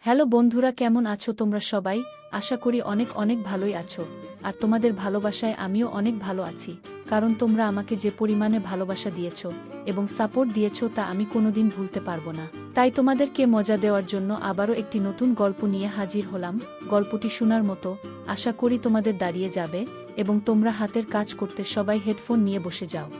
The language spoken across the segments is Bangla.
হ্যালো বন্ধুরা, কেমন আছো তোমরা সবাই? আশা করি অনেক অনেক ভালোই আছো। আর তোমাদের ভালোবাসায় আমিও অনেক ভালো আছি, কারণ তোমরা আমাকে যে পরিমাণে ভালোবাসা দিয়েছো এবং সাপোর্ট দিয়েছো তা আমি কোনোদিন ভুলতে পারবো না। তাই তোমাদেরকে মজা দেওয়ার জন্য আবারও একটি নতুন গল্প নিয়ে হাজির হলাম। গল্পটি শোনার মতো, আশা করি তোমাদের দাঁড়িয়ে যাবে এবং তোমরা হাতের কাজ করতে সবাই হেডফোন নিয়ে বসে যাও।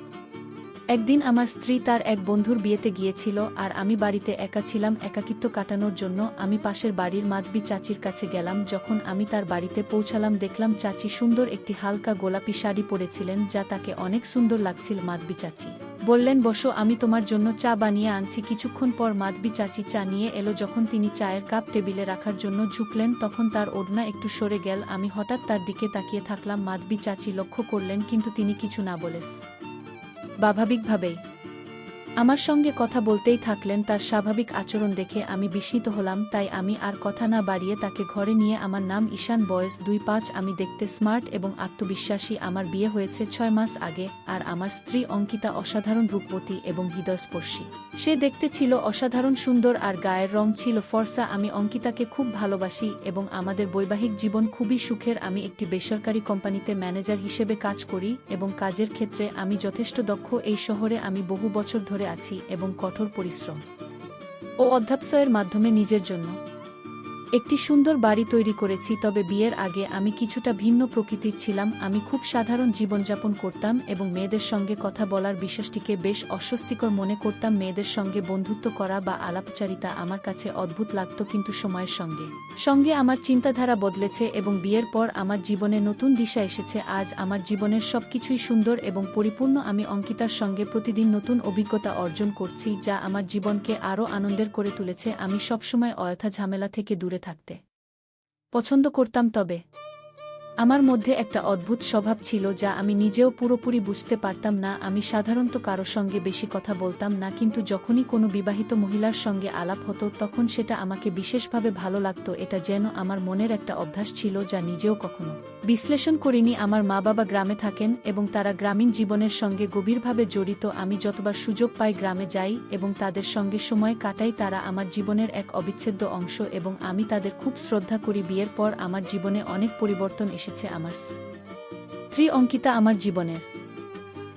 একদিন আমার স্ত্রী তার এক বন্ধুর বিয়েতে গিয়েছিল আর আমি বাড়িতে একা ছিলাম। একাকিত্ব কাটানোর জন্য আমি পাশের বাড়ির মাধবী চাচির কাছে গেলাম। যখন আমি তার বাড়িতে পৌঁছালাম দেখলাম চাচি সুন্দর একটি হালকা গোলাপি শাড়ি পরেছিলেন, যা তাকে অনেক সুন্দর লাগছিল। মাধবী চাচি বললেন, বসো, আমি তোমার জন্য চা বানিয়ে আনছি। কিছুক্ষণ পর মাধবী চাচি চা নিয়ে এলো। যখন তিনি চায়ের কাপ টেবিলে রাখার জন্য ঝুঁকলেন তখন তার ওড়না একটু সরে গেল। আমি হঠাৎ তার দিকে তাকিয়ে থাকলাম। মাধবী চাচি লক্ষ্য করলেন কিন্তু তিনি কিছু না বলে স্বাভাবিকভাবেই আমার সঙ্গে কথা বলতেই থাকলেন। তার স্বাভাবিক আচরণ দেখে আমি বিস্মিত হলাম, তাই আমি আর কথা না বাড়িয়ে তাকে ঘরে নিয়ে। আমার নাম ঈশান, বয়স 25, আমি দেখতে স্মার্ট এবং আত্মবিশ্বাসী। আমার বিয়ে হয়েছে 6 মাস আগে আর আমার স্ত্রী অঙ্কিতা অসাধারণ রূপবতী এবং হৃদয়স্পর্শী। সে দেখতে ছিল অসাধারণ সুন্দর আর গায়ের রং ছিল ফর্সা। আমি অঙ্কিতাকে খুব ভালোবাসি এবং আমাদের বৈবাহিক জীবন খুবই সুখের। আমি একটি বেসরকারি কোম্পানিতে ম্যানেজার হিসেবে কাজ করি এবং কাজের ক্ষেত্রে আমি যথেষ্ট দক্ষ। এই শহরে আমি বহু বছর ধরে আছি এবং কঠোর পরিশ্রম ও অধ্যবসায়ের মাধ্যমে নিজের জন্য একটি সুন্দর বাড়ি তৈরি করেছি। তবে বিয়ের আগে আমি কিছুটা ভিন্ন প্রকৃতির ছিলাম। আমি খুব সাধারণ জীবনযাপন করতাম এবং মেয়েদের সঙ্গে কথা বলার বিষয়টিকে বেশ অস্বস্তিকর মনে করতাম। মেয়েদের সঙ্গে বন্ধুত্ব করা বা আলাপচারিতা আমার কাছে অদ্ভুত লাগত, কিন্তু সময়ের সঙ্গে সঙ্গে আমার চিন্তাধারা বদলেছে এবং বিয়ের পর আমার জীবনে নতুন দিশা এসেছে। আজ আমার জীবনের সবকিছুই সুন্দর এবং পরিপূর্ণ। আমি অঙ্কিতার সঙ্গে প্রতিদিন নতুন অভিজ্ঞতা অর্জন করছি, যা আমার জীবনকে আরও আনন্দের করে তুলেছে। আমি সবসময় অযথা ঝামেলা থেকে দূরে থাকতে পছন্দ করতাম, তবে আমার মধ্যে একটা অদ্ভুত স্বভাব ছিল যা আমি নিজেও পুরোপুরি বুঝতে পারতাম না। আমি সাধারণত কারো সঙ্গে বেশি কথা বলতাম না, কিন্তু যখনই কোনো বিবাহিত মহিলার সঙ্গে আলাপ হতো তখন সেটা আমাকে বিশেষভাবে ভালো লাগতো। এটা যেন আমার মনের একটা অভ্যাস ছিল যা নিজেও কখনো বিশ্লেষণ করিনি। আমার মা বাবা গ্রামে থাকেন এবং তারা গ্রামীণ জীবনের সঙ্গে গভীরভাবে জড়িত। আমি যতবার সুযোগ পাই গ্রামে যাই এবং তাদের সঙ্গে সময় কাটাই। তারা আমার জীবনের এক অবিচ্ছেদ্য অংশ এবং আমি তাদের খুব শ্রদ্ধা করি। বিয়ের পর আমার জীবনে অনেক পরিবর্তন এসেছে। আমার স্ত্রী অঙ্কিতা আমার জীবনের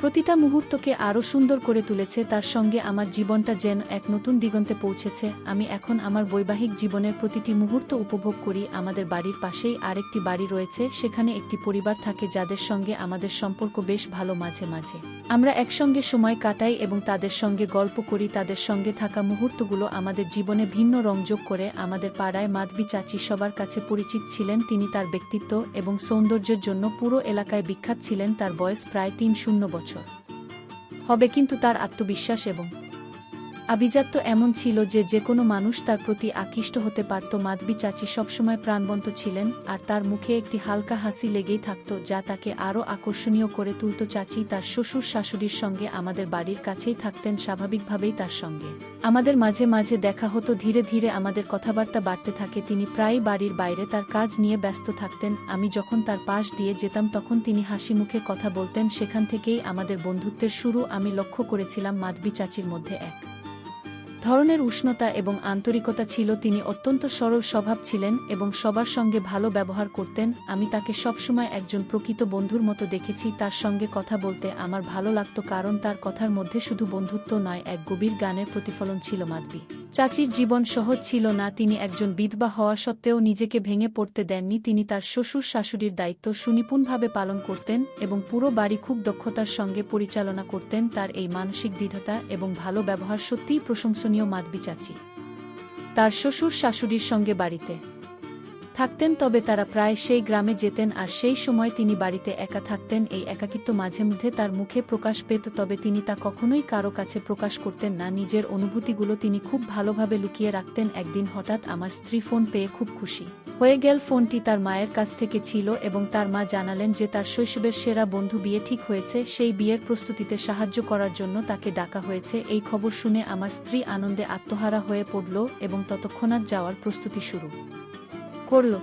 প্রতিটা মুহূর্তকে আরও সুন্দর করে তুলেছে। তার সঙ্গে আমার জীবনটা যেন এক নতুন দিগন্তে পৌঁছেছে। আমি এখন আমার বৈবাহিক জীবনের প্রতিটি মুহূর্ত উপভোগ করি। আমাদের বাড়ির পাশেই আরেকটি বাড়ি রয়েছে, সেখানে একটি পরিবার থাকে যাদের সঙ্গে আমাদের সম্পর্ক বেশ ভালো। মাঝে মাঝে আমরা একসঙ্গে সময় কাটাই এবং তাদের সঙ্গে গল্প করি। তাদের সঙ্গে থাকা মুহূর্তগুলো আমাদের জীবনে ভিন্ন রং যোগ করে। আমাদের পাড়ায় মাধবী চাচি সবার কাছে পরিচিত ছিলেন। তিনি তার ব্যক্তিত্ব এবং সৌন্দর্যের জন্য পুরো এলাকায় বিখ্যাত ছিলেন। তার বয়স প্রায় 30 বছর হবে, কিন্তু তার আত্মবিশ্বাস এবং আভিজাত্য এমন ছিল যে যে কোনো মানুষ তার প্রতি আকৃষ্ট হতে পারত। মাধবী চাচি সবসময় প্রাণবন্ত ছিলেন আর তার মুখে একটি হালকা হাসি লেগেই থাকত, যা তাকে আরও আকর্ষণীয় করে তুলত। চাচি তার শ্বশুর শাশুড়ির সঙ্গে আমাদের বাড়ির কাছেই থাকতেন। স্বাভাবিকভাবেই তার সঙ্গে আমাদের মাঝে মাঝে দেখা হতো। ধীরে ধীরে আমাদের কথাবার্তা বাড়তে থাকে। তিনি প্রায়ই বাড়ির বাইরে তার কাজ নিয়ে ব্যস্ত থাকতেন। আমি যখন তার পাশ দিয়ে যেতাম তখন তিনি হাসি মুখে কথা বলতেন। সেখান থেকেই আমাদের বন্ধুত্বের শুরু। আমি লক্ষ্য করেছিলাম মাধবী চাচির মধ্যে এক ধরনের উষ্ণতা এবং আন্তরিকতা ছিল। তিনি অত্যন্ত সরল স্বভাব ছিলেন এবং সবার সঙ্গে ভালো ব্যবহার করতেন। আমি তাকে সবসময় একজন প্রকৃত বন্ধুর মতো দেখেছি। তার সঙ্গে কথা বলতে আমার ভালো লাগত, কারণ তার কথার মধ্যে শুধু বন্ধুত্ব নয়, এক গভীর জ্ঞানের প্রতিফলন ছিল। মাধবী চাচির জীবন সহজ ছিল না। তিনি একজন বিধবা হওয়া সত্ত্বেও নিজেকে ভেঙে পড়তে দেননি। তিনি তার শ্বশুর শাশুড়ির দায়িত্ব সুনিপুণভাবে পালন করতেন এবং পুরো বাড়ি খুব দক্ষতার সঙ্গে পরিচালনা করতেন। তার এই মানসিক দৃঢ়তা এবং ভালো ব্যবহার সত্যিই প্রশংসনীয়। মাধবী চাচি তার শ্বশুর শাশুড়ির সঙ্গে বাড়িতে থাকতেন, তবে তারা প্রায় সেই গ্রামে যেতেন আর সেই সময় তিনি বাড়িতে একা থাকতেন। এই একাকিত্ব মাঝে মধ্যে তার মুখে প্রকাশ পেত, তবে তিনি তা কখনোই কারো কাছে প্রকাশ করতেন না। নিজের অনুভূতিগুলো তিনি খুব ভালোভাবে লুকিয়ে রাখতেন। একদিন হঠাৎ আমার স্ত্রী ফোন পেয়ে খুব খুশি হয়ে গেল। ফোনটি তার মায়ের কাছ থেকে ছিল এবং তার মা জানালেন যে তার শৈশবের সেরা বন্ধু বিয়ে ঠিক হয়েছে। সেই বিয়ের প্রস্তুতিতে সাহায্য করার জন্য তাকে ডাকা হয়েছে। এই খবর শুনে আমার স্ত্রী আনন্দে আত্মহারা হয়ে পড়ল এবং তৎক্ষণাৎ যাওয়ার প্রস্তুতি শুরু করল।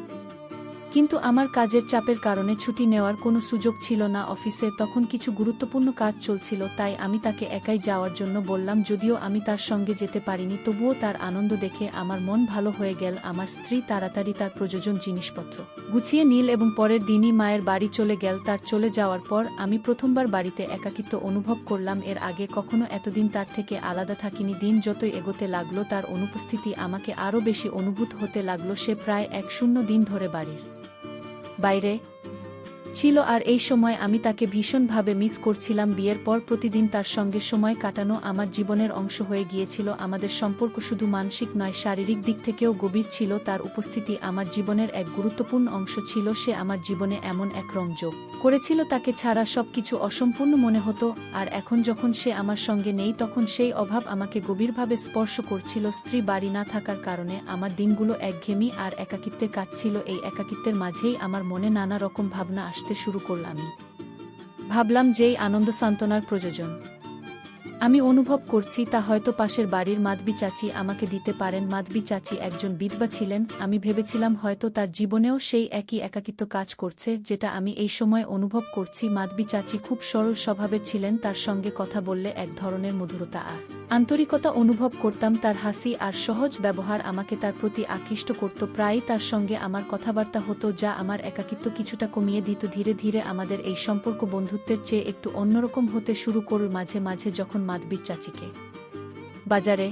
কিন্তু আমার কাজের চাপের কারণে ছুটি নেওয়ার কোনো সুযোগ ছিল না অফিসে, তখন কিছু গুরুত্বপূর্ণ কাজ চলছিল, তাই আমি তাকে একাই যাওয়ার জন্য বললাম। যদিও আমি তার সঙ্গে যেতে পারিনি, তবুও তার আনন্দ দেখে আমার মন ভালো হয়ে গেল। আমার স্ত্রী তাড়াতাড়ি তার প্রয়োজন জিনিসপত্র গুছিয়ে নিল এবং পরের দিনই মায়ের বাড়ি চলে গেল। তার চলে যাওয়ার পর আমি প্রথমবার বাড়িতে একাকিত্ব অনুভব করলাম। এর আগে কখনো এতদিন তার থেকে আলাদা থাকিনি। দিন যতই এগোতে লাগলো তার অনুপস্থিতি আমাকে আরও বেশি অনুভূত হতে লাগলো। সে প্রায় 1 দিন ধরে বাড়ির বাইরে ছিল, আর এই সময় আমি তাকে ভীষণভাবে মিস করছিলাম। বিয়ের পর প্রতিদিন তার সঙ্গে সময় কাটানো আমার জীবনের অংশ হয়ে গিয়েছিল। আমাদের সম্পর্ক শুধু মানসিক নয়, শারীরিক দিক থেকেও গভীর ছিল। তার উপস্থিতি আমার জীবনের এক গুরুত্বপূর্ণ অংশ ছিল। সে আমার জীবনে এমন এক রং যোগ করেছিল, তাকে ছাড়া সবকিছু অসম্পূর্ণ মনে হতো। আর এখন যখন সে আমার সঙ্গে নেই, তখন সেই অভাব আমাকে গভীরভাবে স্পর্শ করছিল। স্ত্রী বাড়ি না থাকার কারণে আমার দিনগুলো একঘেয়েমি আর একাকিত্বে কাটছিল। এই একাকিত্বের মাঝেই আমার মনে নানা রকম ভাবনা আসতে শুরু করলাম। ভাবলাম যেই আনন্দ সান্ত্বনার প্রয়োজন আমি অনুভব করছি, তা হয়তো পাশের বাড়ির মাধবী চাচি আমাকে দিতে পারেন। মাধবী চাচি একজন বিধবা ছিলেন। আমি ভেবেছিলাম হয়তো তার জীবনেও সেই একই একাকিত্ব কাজ করছে, যেটা আমি এই সময় অনুভব করছি। মাধবী চাচি খুব সরল স্বভাবের ছিলেন। তার সঙ্গে কথা বললে এক ধরনের মধুরতা আর আন্তরিকতা অনুভব করতাম। তার হাসি আর সহজ ব্যবহার আমাকে তার প্রতি আকৃষ্ট করত। প্রায়ই তার সঙ্গে আমার কথাবার্তা হতো, যা আমার একাকিত্ব কিছুটা কমিয়ে দিত। ধীরে ধীরে আমাদের এই সম্পর্ক বন্ধুত্বের চেয়ে একটু অন্যরকম হতে শুরু করল। মাঝে মাঝে যখন মাধবীর চাচিকে বাজারে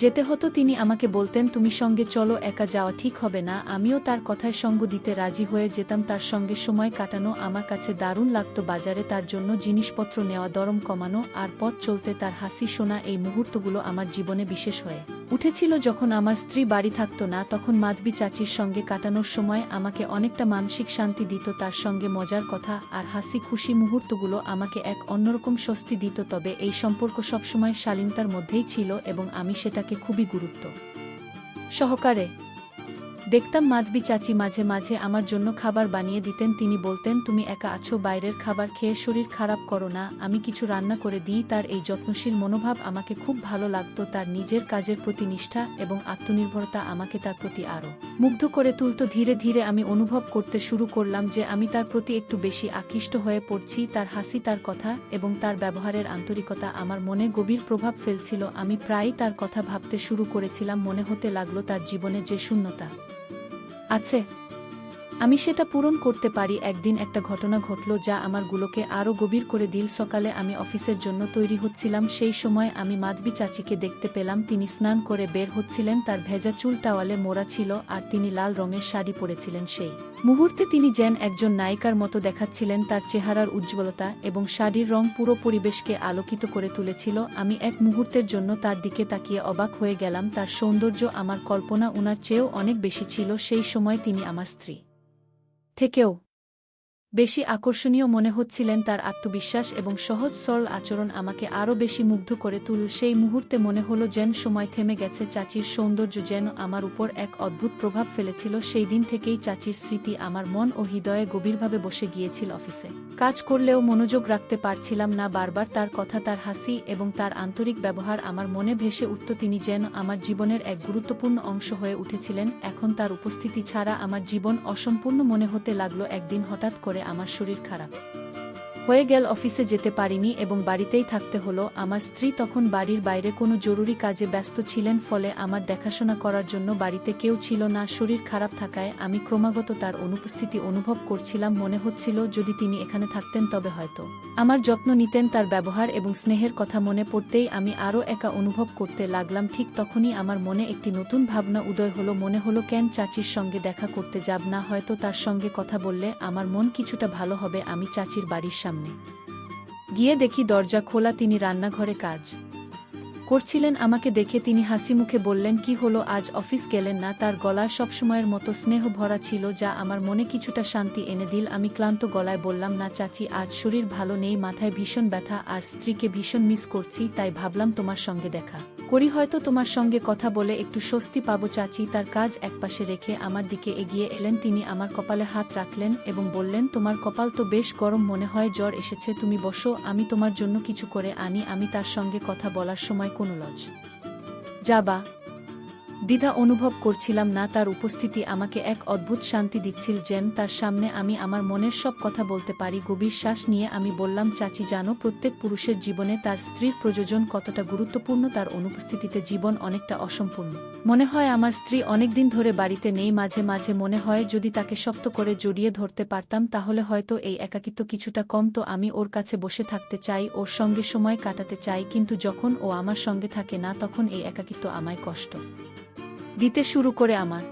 যেতে হতো, তিনি আমাকে বলতেন, তুমি সঙ্গে চলো, একা যাওয়া ঠিক হবে না। আমিও তার কথায় সঙ্গ দিতে রাজি হয়ে যেতাম। তার সঙ্গে সময় কাটানো আমার কাছে দারুণ লাগতো। বাজারে তার জন্য জিনিসপত্র নেওয়া, দরম কমানো আর পথ চলতে তার হাসি শোনা, এই মুহূর্তগুলো আমার জীবনে বিশেষ হয়ে উঠেছিল। যখন আমার স্ত্রী বাড়ি থাকতো না, তখন মাধবী চাচির সঙ্গে কাটানোর সময় আমাকে অনেকটা মানসিক শান্তি দিত। তার সঙ্গে মজার কথা আর হাসি খুশি মুহূর্তগুলো আমাকে এক অন্যরকম স্বস্তি দিত। তবে এই সম্পর্ক সবসময় শালীনতার মধ্যেই ছিল এবং আমি সেটাকে খুবই গুরুত্ব সহকারে দেখতাম। মাধবী চাচি মাঝে মাঝে আমার জন্য খাবার বানিয়ে দিতেন। তিনি বলতেন, তুমি একা আছো, বাইরের খাবার খেয়ে শরীর খারাপ করো না, আমি কিছু রান্না করে দিই। তার এই যত্নশীল মনোভাব আমাকে খুব ভালো লাগতো। তার নিজের কাজের প্রতি নিষ্ঠা এবং আত্মনির্ভরতা আমাকে তার প্রতি আরও মুগ্ধ করে তুলত। ধীরে ধীরে আমি অনুভব করতে শুরু করলাম যে আমি তার প্রতি একটু বেশি আকৃষ্ট হয়ে পড়ছি। তার হাসি, তার কথা এবং তার ব্যবহারের আন্তরিকতা আমার মনে গভীর প্রভাব ফেলছিল। আমি প্রায়ই তার কথা ভাবতে শুরু করেছিলাম। মনে হতে লাগলো তার জীবনে যে শূন্যতা আছে, আমি সেটা পূরণ করতে পারি। একদিন একটা ঘটনা ঘটল যা আমার গুলোকে আরও গভীর করে দিল। সকালে আমি অফিসের জন্য তৈরি হচ্ছিলাম। সেই সময় আমি মাধবী চাচিকে দেখতে পেলাম। তিনি স্নান করে বের হচ্ছিলেন। তার ভেজা চুল টাওয়ালে মোড়া ছিল আর তিনি লাল রঙের শাড়ি পরেছিলেন। সেই মুহূর্তে তিনি যেন একজন নায়িকার মতো দেখাচ্ছিলেন। তার চেহারার উজ্জ্বলতা এবং শাড়ির রং পুরো পরিবেশকে আলোকিত করে তুলেছিল। আমি এক মুহূর্তের জন্য তার দিকে তাকিয়ে অবাক হয়ে গেলাম। তার সৌন্দর্য আমার কল্পনা উনার চেয়েও অনেক বেশি ছিল। সেই সময় তিনি আমার স্ত্রী থেকেও বেশি আকর্ষণীয় মনে হচ্ছিলেন। তার আত্মবিশ্বাস এবং সহজ সরল আচরণ আমাকে আরও বেশি মুগ্ধ করে তুলল। সেই মুহূর্তে মনে হলো যেন সময় থেমে গেছে। চাচির সৌন্দর্য যেন আমার উপর এক অদ্ভুত প্রভাব ফেলেছিল। সেই দিন থেকেই চাচির স্মৃতি আমার মন ও হৃদয়ে গভীরভাবে বসে গিয়েছিল। অফিসে কাজ করলেও মনোযোগ রাখতে পারছিলাম না। বারবার তার কথা, তার হাসি এবং তার আন্তরিক ব্যবহার আমার মনে ভেসে উঠত। তিনি যেন আমার জীবনের এক গুরুত্বপূর্ণ অংশ হয়ে উঠেছিলেন। এখন তার উপস্থিতি ছাড়া আমার জীবন অসম্পূর্ণ মনে হতে লাগলো। একদিন হঠাৎ করে আমার শরীর খারাপ হয়ে গেল, অফিসে যেতে পারিনি এবং বাড়িতেই থাকতে হলো। আমার স্ত্রী তখন বাড়ির বাইরে কোনো জরুরি কাজে ব্যস্ত ছিলেন, ফলে আমার দেখাশোনা করার জন্য বাড়িতে কেউ ছিল না। শরীর খারাপ থাকায় আমি ক্রমাগত তার অনুপস্থিতি অনুভব করছিলাম। মনে হচ্ছিল যদি তিনি এখানে থাকতেন তবে হয়তো আমার যত্ন নিতেন। তার ব্যবহার এবং স্নেহের কথা মনে পড়তেই আমি আরও একা অনুভব করতে লাগলাম। ঠিক তখনই আমার মনে একটি নতুন ভাবনা উদয় হলো। মনে হলো, কেন চাচির সঙ্গে দেখা করতে যাব না? হয়তো তার সঙ্গে কথা বললে আমার মন কিছুটা ভালো হবে। আমি চাচির বাড়ির সামনে গিয়ে দেখি দরজা খোলা। তিনি রান্নাঘরে কাজ করছিলেন। আমাকে দেখে তিনি হাসি মুখে বললেন, কি হলো, আজ অফিস গেলেন না? তার গলা সবসময়ের মতো স্নেহ ভরা ছিল, যা আমার মনে কিছুটা শান্তি এনে দিল। আমি ক্লান্ত গলায় বললাম, না চাচি, আজ শরীর ভালো নেই, মাথায় ভীষণ ব্যথা আর স্ত্রীকে ভীষণ মিস করছি, তাই ভাবলাম তোমার সঙ্গে দেখা করি, হয়তো তোমার সঙ্গে কথা বলে একটু স্বস্তি পাবো। চাচি তার কাজ একপাশে রেখে আমার দিকে এগিয়ে এলেন। তিনি আমার কপালে হাত রাখলেন এবং বললেন, তোমার কপাল তো বেশ গরম, মনে হয় জ্বর এসেছে, তুমি বসো, আমি তোমার জন্য কিছু করে আনি। আমি তার সঙ্গে কথা বলার সময় কোনো লজ যাবা দ্বিধা অনুভব করছিলাম না, তার উপস্থিতি আমাকে এক অদ্ভুত শান্তি দিচ্ছিল, যেন তার সামনে আমি আমার মনের সব কথা বলতে পারি। গভীর শ্বাস নিয়ে আমি বললাম, চাচি জানো, প্রত্যেক পুরুষের জীবনে তার স্ত্রীর প্রয়োজন কতটা গুরুত্বপূর্ণ। তার অনুপস্থিতিতে জীবন অনেকটা অসম্পূর্ণ মনে হয়। আমার স্ত্রী অনেকদিন ধরে বাড়িতে নেই। মাঝে মাঝে মনে হয় যদি তাকে শক্ত করে জড়িয়ে ধরতে পারতাম তাহলে হয়তো এই একাকিত্ব কিছুটা কমতো। আমি ওর কাছে বসে থাকতে চাই, ওর সঙ্গে সময় কাটাতে চাই, কিন্তু যখন ও আমার সঙ্গে থাকে না তখন এই একাকিত্ব আমায় কষ্ট দিতে শুরু করে। আমার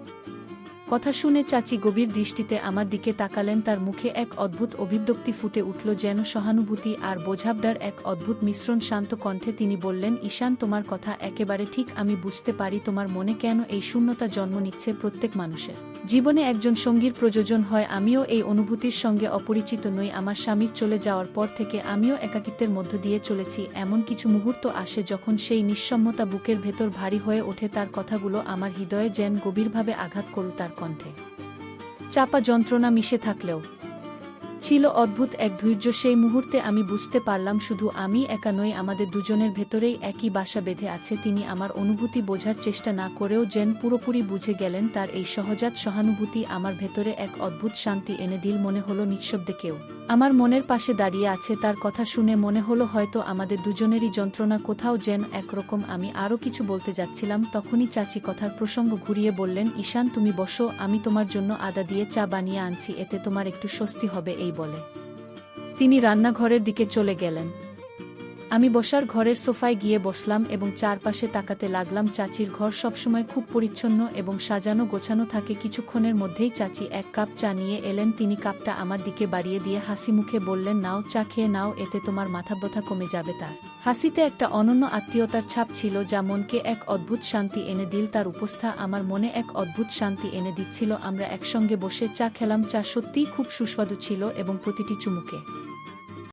কথা শুনে চাচি গভীর দৃষ্টিতে আমার দিকে তাকালেন। তার মুখে এক অদ্ভুত অভিব্যক্তি ফুটে উঠল, যেন সহানুভূতি আর বোঝাপড়ার এক অদ্ভুত মিশ্রণ। শান্ত কণ্ঠে তিনি বললেন, ঈশান, তোমার কথা একেবারে ঠিক। আমি বুঝতে পারি তোমার মনে কেন এই শূন্যতা জন্ম নিচ্ছে। প্রত্যেক মানুষের জীবনে একজন সঙ্গীর প্রয়োজন হয়। আমিও এই অনুভূতির সঙ্গে অপরিচিত নই। আমার স্বামীর চলে যাওয়ার পর থেকে আমিও একাকিত্বের মধ্য দিয়ে চলেছি। এমন কিছু মুহূর্ত আসে যখন সেই নিঃসম্মতা বুকের ভেতর ভারী হয়ে ওঠে। তার কথাগুলো আমার হৃদয়ে যেন গভীরভাবে আঘাত করল। তার কণ্ঠে চাপা যন্ত্রণা মিশে থাকলেও ছিল অদ্ভুত এক ধৈর্য। সেই মুহূর্তে আমি বুঝতে পারলাম শুধু আমি একা নই, আমাদের দুজনের ভেতরেই একই বাসা বেঁধে আছে। তিনি আমার অনুভূতি বোঝার চেষ্টা না করেও যেন পুরোপুরি বুঝে গেলেন। তার এই সহজাত সহানুভূতি আমার ভেতরে এক অদ্ভুত শান্তি এনে দিল। মনে হলো নিঃশব্দে কেউ আমার মনের পাশে দাঁড়িয়ে আছে। তার কথা শুনে মনে হলো হয়তো আমাদের দুজনেরই যন্ত্রণা কোথাও যেন একরকম। আমি আরও কিছু বলতে যাচ্ছিলাম, তখনই চাচি কথার প্রসঙ্গ ঘুরিয়ে বললেন, ঈশান, তুমি বসো, আমি তোমার জন্য আদা দিয়ে চা বানিয়ে আনছি, এতে তোমার একটু স্বস্তি হবে। এই বলে তিনি রান্নাঘরের দিকে চলে গেলেন। আমি বসার ঘরের সোফায় গিয়ে বসলাম এবং চারপাশে তাকাতে লাগলাম। চাচির ঘর সবসময় খুব পরিচ্ছন্ন এবং সাজানো গোছানো থাকে। কিছুক্ষণের মধ্যেই চাচি এক কাপ চা নিয়ে এলেন। তিনি কাপটা আমার দিকে বাড়িয়ে দিয়ে হাসি মুখে বললেন, নাও, চা খেয়ে নাও, এতে তোমার মাথা ব্যথা কমে যাবে। তার হাসিতে একটা অনন্য আত্মীয়তার ছাপ ছিল যা মনকে এক অদ্ভুত শান্তি এনে দিল। তার উপস্থা আমার মনে এক অদ্ভুত শান্তি এনে দিচ্ছিল। আমরা একসঙ্গে বসে চা খেলাম। চা সত্যিই খুব সুস্বাদু ছিল এবং প্রতিটি চুমুকে